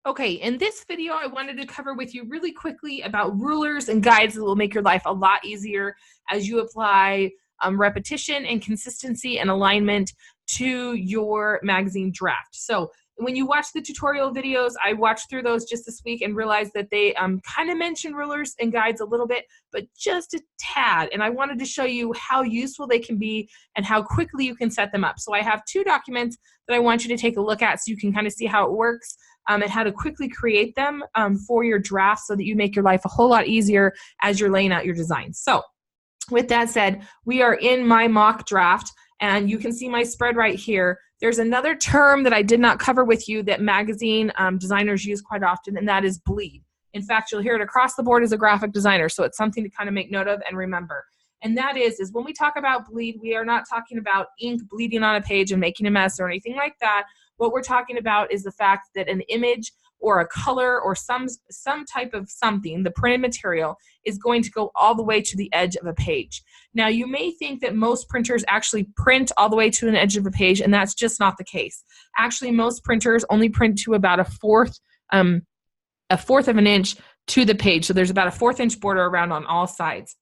Okay, in this video, I wanted to cover with you really quickly about rulers and guides that will make your life a lot easier as you apply repetition and consistency and alignment to your magazine draft. So when you watch the tutorial videos, I watched through those just this week and realized that they kind of mention rulers and guides a little bit, but just a tad. And I wanted to show you how useful they can be and how quickly you can set them up. So I have two documents that I want you to take a look at so you can kind of see how it works. And how to quickly create them for your draft so that you make your life a whole lot easier as you're laying out your design. So with that said, we are in my mock draft, and you can see my spread right here. There's another term that I did not cover with you that magazine designers use quite often, and that is bleed. In fact, you'll hear it across the board as a graphic designer, so it's something to kind of make note of and remember. And that is when we talk about bleed, we are not talking about ink bleeding on a page and making a mess or anything like that. What we're talking about is the fact that an image or a color or some type of something, the printed material, is going to go all the way to the edge of a page. Now, you may think that most printers actually print all the way to an edge of a page, and that's just not the case. Actually, most printers only print to about a fourth of an inch to the page. So there's about a 1/4 inch border around on all sides.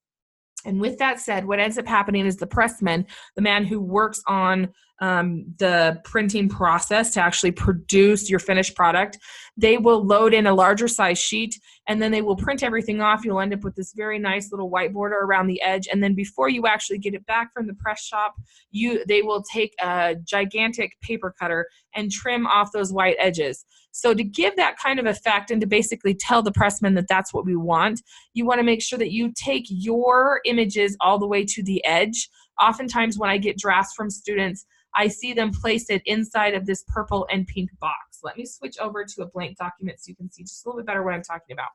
And with that said, what ends up happening is the pressman, the man who works on the printing process to actually produce your finished product, they will load in a larger size sheet, and then they will print everything off. You'll end up with this very nice little white border around the edge. And then before you actually get it back from the press shop, they will take a gigantic paper cutter and trim off those white edges. So to give that kind of effect and to basically tell the pressman that that's what we want, you want to make sure that you take your images all the way to the edge. Oftentimes when I get drafts from students, I see them place it inside of this purple and pink box. Let me switch over to a blank document so you can see just a little bit better what I'm talking about.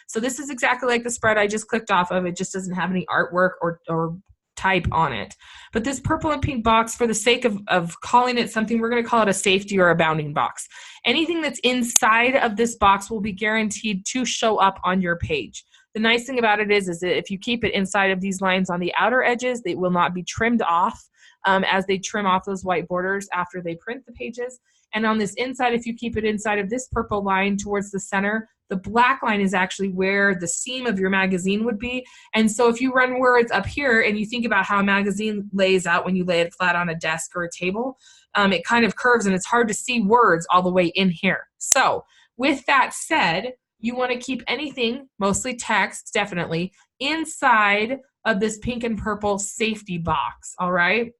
So this is exactly like the spread I just clicked off of. It just doesn't have any artwork or type on it. But this purple and pink box, for the sake of calling it something, we're going to call it a safety or a bounding box. Anything that's inside of this box will be guaranteed to show up on your page. The nice thing about it is that if you keep it inside of these lines on the outer edges, they will not be trimmed off as they trim off those white borders after they print the pages. And on this inside, if you keep it inside of this purple line towards the center, the black line is actually where the seam of your magazine would be. And so if you run words up here and you think about how a magazine lays out when you lay it flat on a desk or a table, it kind of curves and it's hard to see words all the way in here. So with that said, you want to keep anything, mostly text, definitely, inside of this pink and purple safety box, all right?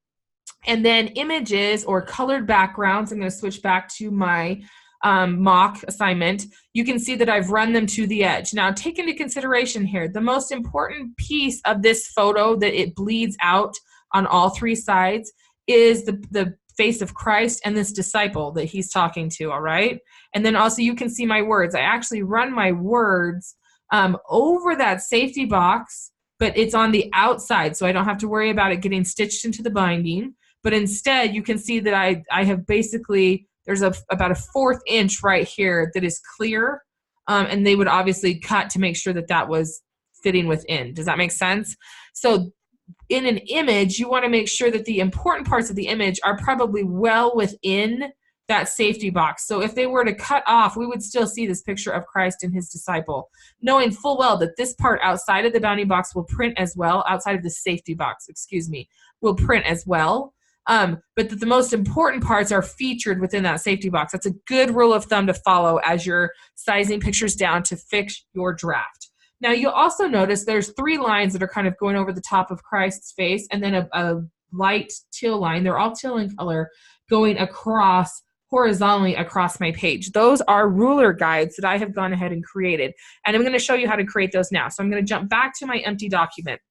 And then images or colored backgrounds, I'm going to switch back to my mock assignment. You can see that I've run them to the edge. Now, take into consideration here, the most important piece of this photo that it bleeds out on all three sides is the face of Christ and this disciple that he's talking to, all right? And then also you can see my words. I actually run my words over that safety box, but it's on the outside, so I don't have to worry about it getting stitched into the binding. But instead, you can see that I have basically, there's about a 1/4 inch right here that is clear, and they would obviously cut to make sure that that was fitting within. Does that make sense? So in an image, you want to make sure that the important parts of the image are probably well within that safety box. So if they were to cut off, we would still see this picture of Christ and his disciple, knowing full well that this part outside of the bounding box will print as well, outside of the safety box, excuse me, will print as well. But that the most important parts are featured within that safety box. That's a good rule of thumb to follow as you're sizing pictures down to fix your draft. Now, you'll also notice there's 3 lines that are kind of going over the top of Christ's face, and then a light teal line. They're all teal in color, going across horizontally across my page. Those are ruler guides that I have gone ahead and created. And I'm going to show you how to create those now. So I'm going to jump back to my empty document.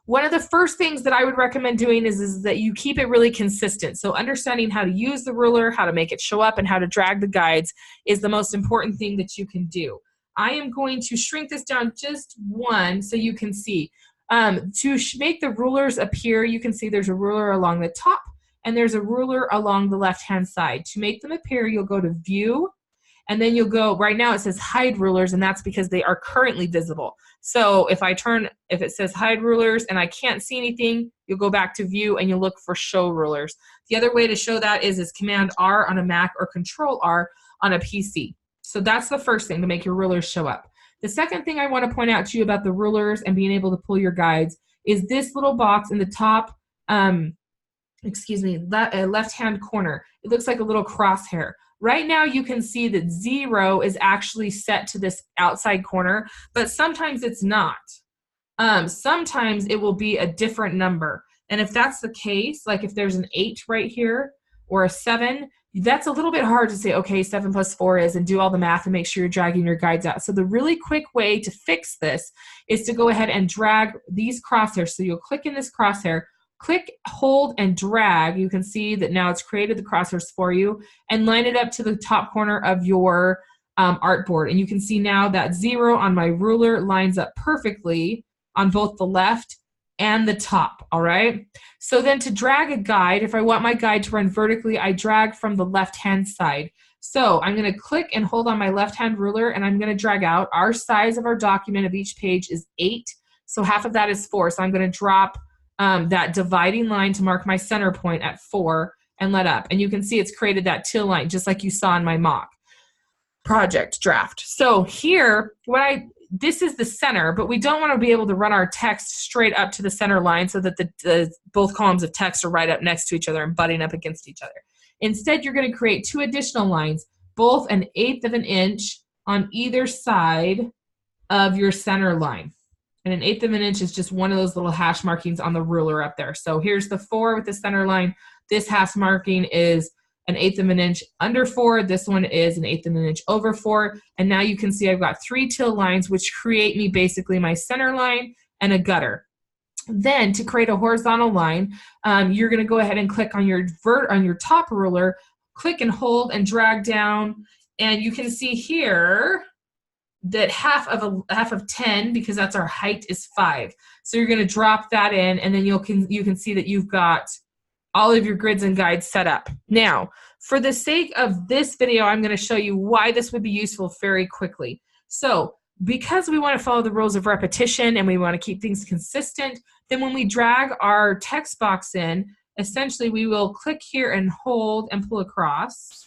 One of the first things that I would recommend doing is that you keep it really consistent. So understanding how to use the ruler, how to make it show up, and how to drag the guides is the most important thing that you can do. I am going to shrink this down just 1 so you can see. To make the rulers appear, you can see there's a ruler along the top and there's a ruler along the left-hand side. To make them appear, you'll go to View, and then you'll go, right now it says Hide Rulers, and that's because they are currently visible. So if it says Hide Rulers and I can't see anything, you'll go back to View and you'll look for Show Rulers. The other way to show that is Command R on a Mac or Control R on a PC. So that's the first thing to make your rulers show up. The second thing I want to point out to you about the rulers and being able to pull your guides is this little box in the top, left-hand corner. It looks like a little crosshair. Right now you can see that 0 is actually set to this outside corner, but sometimes it's not. Sometimes it will be a different number. And if that's the case, like if there's an 8 right here or a 7, that's a little bit hard to say, okay, 7 plus 4 is, and do all the math and make sure you're dragging your guides out. So the really quick way to fix this is to go ahead and drag these crosshairs. So you'll click in this crosshair, click, hold, and drag. You can see that now it's created the crosshairs for you, and line it up to the top corner of your artboard. And you can see now that 0 on my ruler lines up perfectly on both the left and the top, all right? So then to drag a guide, if I want my guide to run vertically, I drag from the left-hand side. So I'm gonna click and hold on my left-hand ruler, and I'm gonna drag out. Our size of our document of each page is 8, so half of that is 4. So I'm gonna drop that dividing line to mark my center point at 4 and let up. And you can see it's created that till line, just like you saw in my mock project draft. So here, this is the center, but we don't want to be able to run our text straight up to the center line so that the both columns of text are right up next to each other and butting up against each other. Instead, you're going to create 2 additional lines, both 1/8 of an inch on either side of your center line. And 1/8 of an inch is just one of those little hash markings on the ruler up there. So here's the 4 with the center line. This hash marking is 1/8 of an inch under 4. This one is 1/8 of an inch over 4. And now you can see I've got 3 till lines, which create me basically my center line and a gutter. Then to create a horizontal line, you're going to go ahead and click on your top ruler, click and hold and drag down. And you can see here that half of 10, because that's our height, is 5. So you're going to drop that in, and then you can see that you've got all of your grids and guides set up. Now, for the sake of this video, I'm going to show you why this would be useful very quickly. So because we want to follow the rules of repetition and we want to keep things consistent, then when we drag our text box in, essentially we will click here and hold and pull across.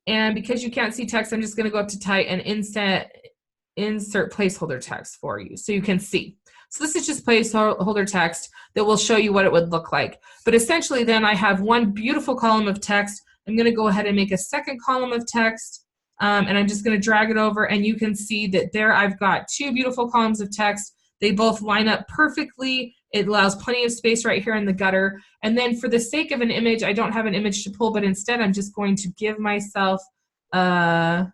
And because you can't see text, I'm just going to go up to type and insert placeholder text for you so you can see. So this is just placeholder text that will show you what it would look like. But essentially then I have one beautiful column of text. I'm going to go ahead and make a second column of text, and I'm just going to drag it over, and you can see that there I've got 2 beautiful columns of text. They both line up perfectly. It allows plenty of space right here in the gutter. And then for the sake of an image, I don't have an image to pull, but instead I'm just going to give myself a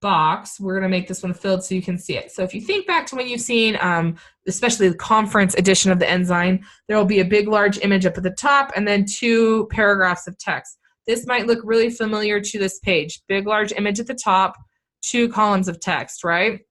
box. We're going to make this one filled so you can see it. So if you think back to when you've seen, especially the conference edition of the InDesign, there will be a big, large image up at the top and then 2 paragraphs of text. This might look really familiar to this page. Big, large image at the top, 2 columns of text, right?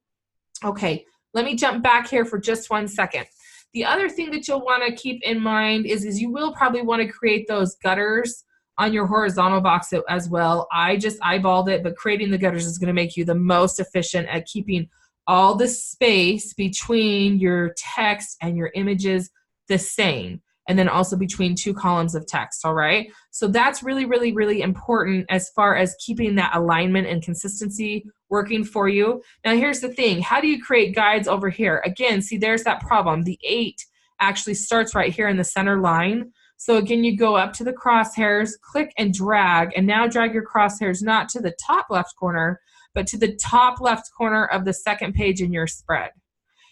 Okay, let me jump back here for just 1 second. The other thing that you'll want to keep in mind is you will probably want to create those gutters on your horizontal box as well. I just eyeballed it, but creating the gutters is going to make you the most efficient at keeping all the space between your text and your images the same, and then also between 2 columns of text, all right? So that's really, really, really important as far as keeping that alignment and consistency working for you. Now here's the thing, how do you create guides over here? Again, see, there's that problem. The 8 actually starts right here in the center line. So again, you go up to the crosshairs, click and drag, and now drag your crosshairs not to the top left corner, but to the top left corner of the second page in your spread.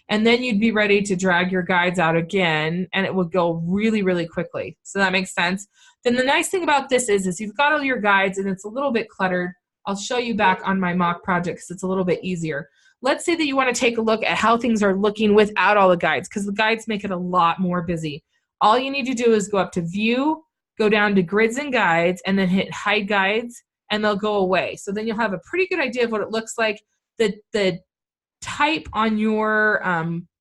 And then you'd be ready to drag your guides out again, and it would go really, really quickly. So that makes sense. Then the nice thing about this is you've got all your guides and it's a little bit cluttered. I'll show you back on my mock project because it's a little bit easier. Let's say that you want to take a look at how things are looking without all the guides, because the guides make it a lot more busy. All you need to do is go up to View, go down to Grids and Guides, and then hit Hide Guides, and they'll go away. So then you'll have a pretty good idea of what it looks like. The type on your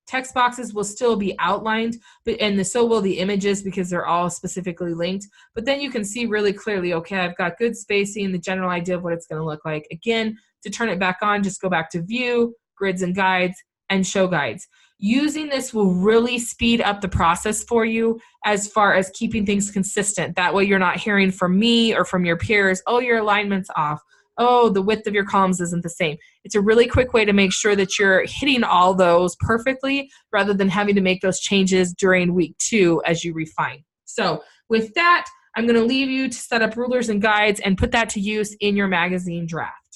text boxes will still be outlined, and so will the images because they're all specifically linked. But then you can see really clearly, okay, I've got good spacing, the general idea of what it's going to look like. Again, to turn it back on, just go back to View, Grids and Guides, and Show Guides. Using this will really speed up the process for you as far as keeping things consistent. That way you're not hearing from me or from your peers, oh, your alignment's off. oh, the width of your columns isn't the same. It's a really quick way to make sure that you're hitting all those perfectly rather than having to make those changes during week 2 as you refine. So with that, I'm going to leave you to set up rulers and guides and put that to use in your magazine draft.